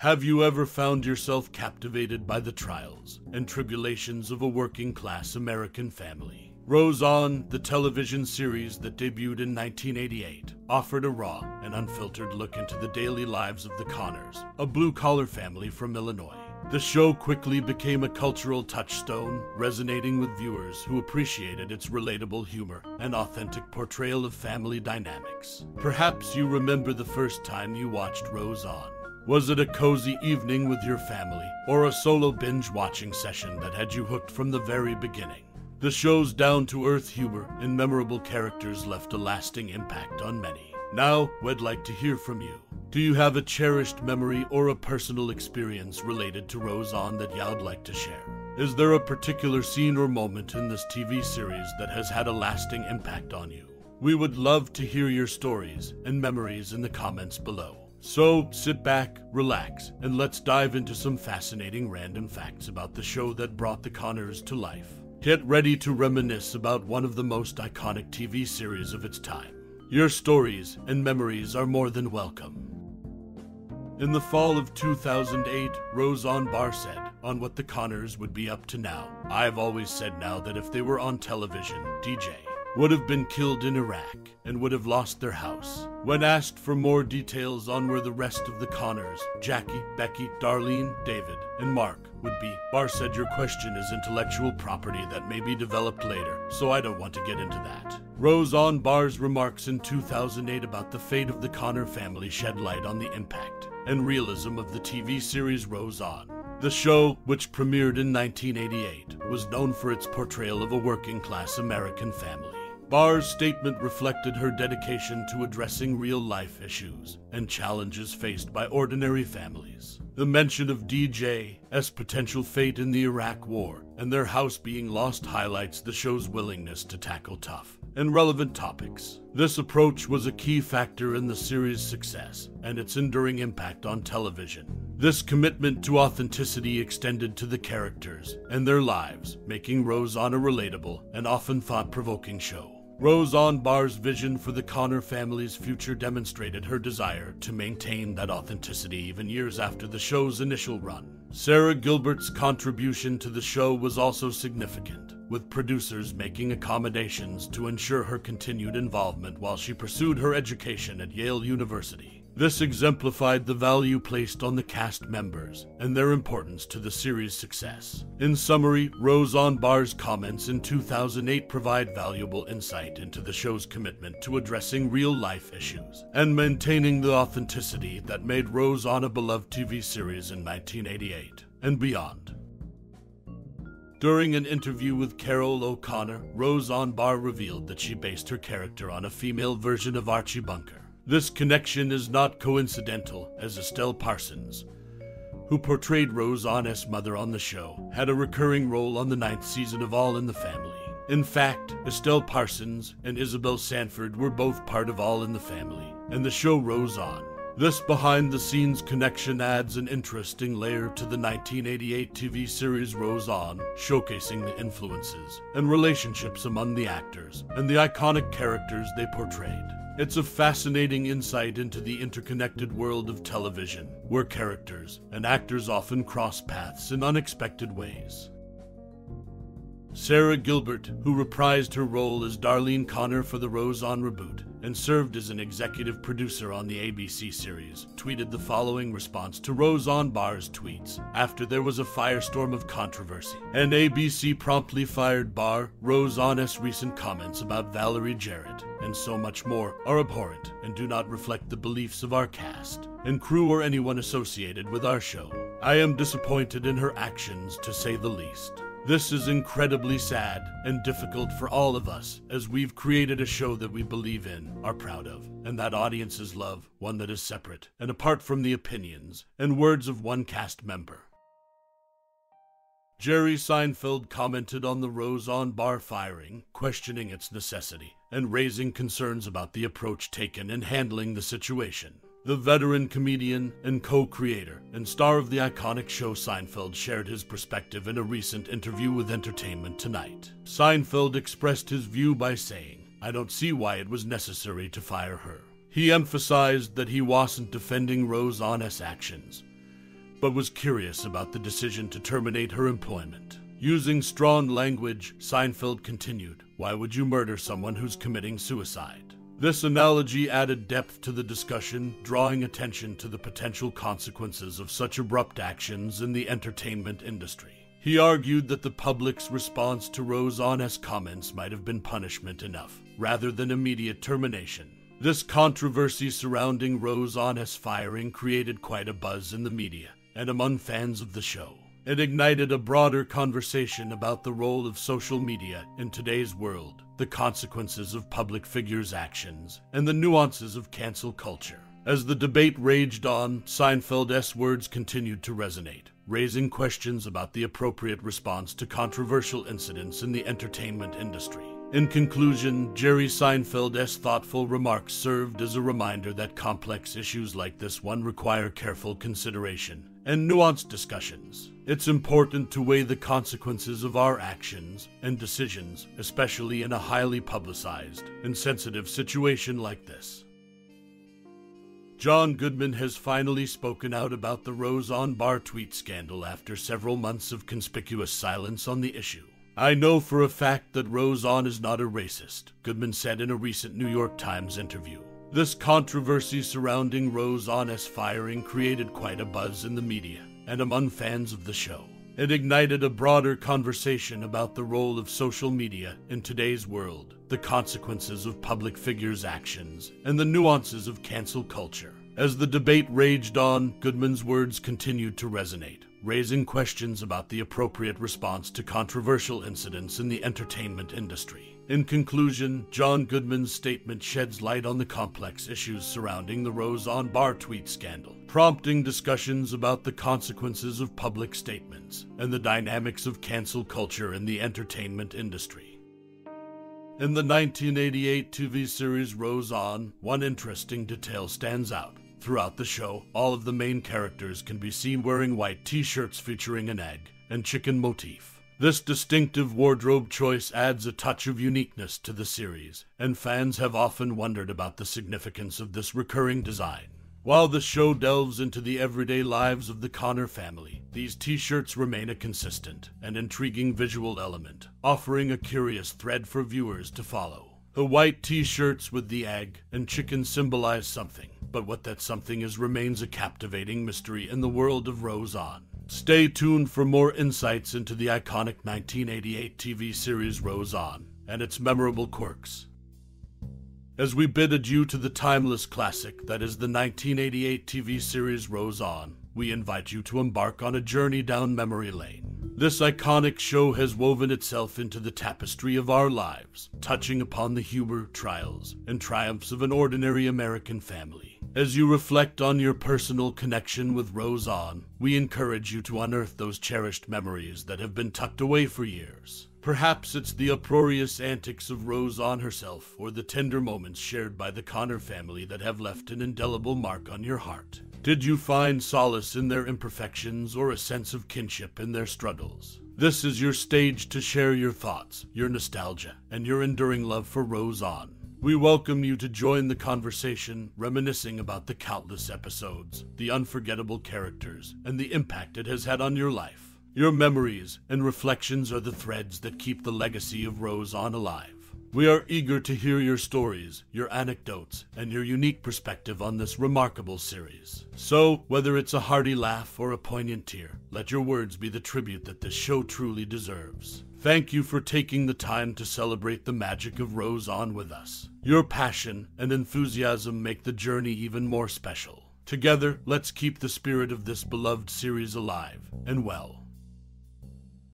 Have you ever found yourself captivated by the trials and tribulations of a working-class American family? Roseanne, the television series that debuted in 1988, offered a raw and unfiltered look into the daily lives of the Connors, a blue-collar family from Illinois. The show quickly became a cultural touchstone, resonating with viewers who appreciated its relatable humor and authentic portrayal of family dynamics. Perhaps you remember the first time you watched Roseanne. Was it a cozy evening with your family, or a solo binge-watching session that had you hooked from the very beginning? The show's down-to-earth humor and memorable characters left a lasting impact on many. Now, we'd like to hear from you. Do you have a cherished memory or a personal experience related to Roseanne that you'd like to share? Is there a particular scene or moment in this TV series that has had a lasting impact on you? We would love to hear your stories and memories in the comments below. So, sit back, relax, and let's dive into some fascinating random facts about the show that brought the Connors to life. Get ready to reminisce about one of the most iconic TV series of its time. Your stories and memories are more than welcome. In the fall of 2008, Roseanne Barr said, on what the Connors would be up to now, "I've always said now that if they were on television, DJ would have been killed in Iraq and would have lost their house." When asked for more details on where the rest of the Connors, Jackie, Becky, Darlene, David, and Mark would be, Barr said, "Your question is intellectual property that may be developed later, so I don't want to get into that." Roseanne Barr's remarks in 2008 about the fate of the Connor family shed light on the impact and realism of the TV series Roseanne. The show, which premiered in 1988, was known for its portrayal of a working-class American family. Barr's statement reflected her dedication to addressing real-life issues and challenges faced by ordinary families. The mention of DJ's potential fate in the Iraq War and their house being lost highlights the show's willingness to tackle tough and relevant topics. This approach was a key factor in the series' success and its enduring impact on television. This commitment to authenticity extended to the characters and their lives, making Roseanne a relatable and often thought-provoking show. Roseanne Barr's vision for the Connor family's future demonstrated her desire to maintain that authenticity even years after the show's initial run. Sara Gilbert's contribution to the show was also significant, with producers making accommodations to ensure her continued involvement while she pursued her education at Yale University. This exemplified the value placed on the cast members and their importance to the series' success. In summary, Roseanne Barr's comments in 2008 provide valuable insight into the show's commitment to addressing real-life issues and maintaining the authenticity that made Roseanne a beloved TV series in 1988 and beyond. During an interview with Carol O'Connor, Roseanne Barr revealed that she based her character on a female version of Archie Bunker. This connection is not coincidental, as Estelle Parsons, who portrayed Roseanne's mother on the show, had a recurring role on the 9th season of All in the Family. In fact, Estelle Parsons and Isabel Sanford were both part of All in the Family, and the show Roseanne. This behind-the-scenes connection adds an interesting layer to the 1988 TV series Roseanne, showcasing the influences and relationships among the actors and the iconic characters they portrayed. It's a fascinating insight into the interconnected world of television, where characters and actors often cross paths in unexpected ways. Sara Gilbert, who reprised her role as Darlene Connor for the Roseanne reboot and served as an executive producer on the ABC series, tweeted the following response to Roseanne Barr's tweets after there was a firestorm of controversy, and ABC promptly fired Barr. Roseanne's recent comments about Valerie Jarrett and so much more are abhorrent and do not reflect the beliefs of our cast and crew or anyone associated with our show. I am disappointed in her actions, to say the least. This is incredibly sad and difficult for all of us, as we've created a show that we believe in, are proud of, and that audiences love, one that is separate and apart from the opinions and words of one cast member. Jerry Seinfeld commented on the Roseanne Barr firing, questioning its necessity and raising concerns about the approach taken in handling the situation. The veteran comedian and co-creator and star of the iconic show Seinfeld shared his perspective in a recent interview with Entertainment Tonight. Seinfeld expressed his view by saying, "I don't see why it was necessary to fire her." He emphasized that he wasn't defending Roseanne's actions, but was curious about the decision to terminate her employment. Using strong language, Seinfeld continued, "Why would you murder someone who's committing suicide?" This analogy added depth to the discussion, drawing attention to the potential consequences of such abrupt actions in the entertainment industry. He argued that the public's response to Roseanne's comments might have been punishment enough, rather than immediate termination. This controversy surrounding Roseanne's firing created quite a buzz in the media and among fans of the show. It ignited a broader conversation about the role of social media in today's world, the consequences of public figures' actions, and the nuances of cancel culture. As the debate raged on, Seinfeld's words continued to resonate, raising questions about the appropriate response to controversial incidents in the entertainment industry. In conclusion, Jerry Seinfeld's thoughtful remarks served as a reminder that complex issues like this one require careful consideration and nuanced discussions. It's important to weigh the consequences of our actions and decisions, especially in a highly publicized and sensitive situation like this. John Goodman has finally spoken out about the Roseanne Barr tweet scandal after several months of conspicuous silence on the issue. "I know for a fact that Roseanne is not a racist," Goodman said in a recent New York Times interview. This controversy surrounding Roseanne's firing created quite a buzz in the media and among fans of the show. It ignited a broader conversation about the role of social media in today's world, the consequences of public figures' actions, and the nuances of cancel culture. As the debate raged on, Goodman's words continued to resonate, raising questions about the appropriate response to controversial incidents in the entertainment industry. In conclusion, John Goodman's statement sheds light on the complex issues surrounding the Roseanne Barr tweet scandal, prompting discussions about the consequences of public statements and the dynamics of cancel culture in the entertainment industry. In the 1988 TV series Roseanne, one interesting detail stands out. Throughout the show, all of the main characters can be seen wearing white t-shirts featuring an egg and chicken motif. This distinctive wardrobe choice adds a touch of uniqueness to the series, and fans have often wondered about the significance of this recurring design. While the show delves into the everyday lives of the Conner family, these t-shirts remain a consistent and intriguing visual element, offering a curious thread for viewers to follow. The white t-shirts with the egg and chicken symbolize something, but what that something is remains a captivating mystery in the world of Roseanne. Stay tuned for more insights into the iconic 1988 TV series Roseanne and its memorable quirks. As we bid adieu to the timeless classic that is the 1988 TV series Roseanne, we invite you to embark on a journey down memory lane. This iconic show has woven itself into the tapestry of our lives, touching upon the humor, trials, and triumphs of an ordinary American family. As you reflect on your personal connection with Roseanne, we encourage you to unearth those cherished memories that have been tucked away for years. Perhaps it's the uproarious antics of Roseanne herself or the tender moments shared by the Conner family that have left an indelible mark on your heart. Did you find solace in their imperfections or a sense of kinship in their struggles? This is your stage to share your thoughts, your nostalgia, and your enduring love for Roseanne. We welcome you to join the conversation, reminiscing about the countless episodes, the unforgettable characters, and the impact it has had on your life. Your memories and reflections are the threads that keep the legacy of Roseanne alive. We are eager to hear your stories, your anecdotes, and your unique perspective on this remarkable series. So, whether it's a hearty laugh or a poignant tear, let your words be the tribute that this show truly deserves. Thank you for taking the time to celebrate the magic of Roseanne with us. Your passion and enthusiasm make the journey even more special. Together, let's keep the spirit of this beloved series alive and well.